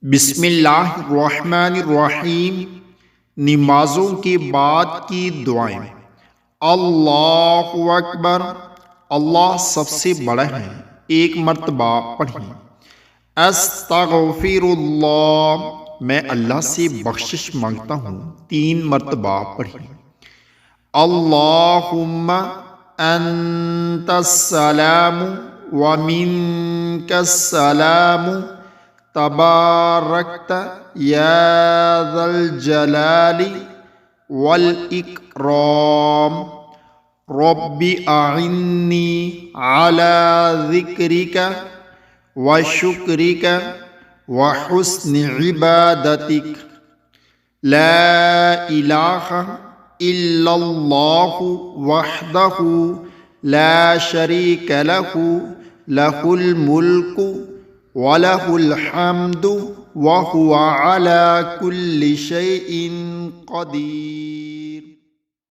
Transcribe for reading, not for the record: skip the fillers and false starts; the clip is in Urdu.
بسم اللہ الرحمن الرحیم۔ نمازوں کے بعد کی دعائیں۔ اللہ اکبر، اللہ سب سے بڑا ہے، ایک مرتبہ پڑھیں۔ استغفر اللہ، میں اللہ سے بخشش مانگتا ہوں، 3 مرتبہ پڑھیں۔ اللہم انت السلام ومنک السلام تبارکت یا ذا الجلال والاکرام رب اعنی علی ذکرک وشکرک وحسن عبادتک لا الہ الا اللہ وحدہ لا شریک لہ لہ الملک وَلَهُ الْحَمْدُ وَهُوَ عَلَى كُلِّ شَيْءٍ قَدِيرٌ۔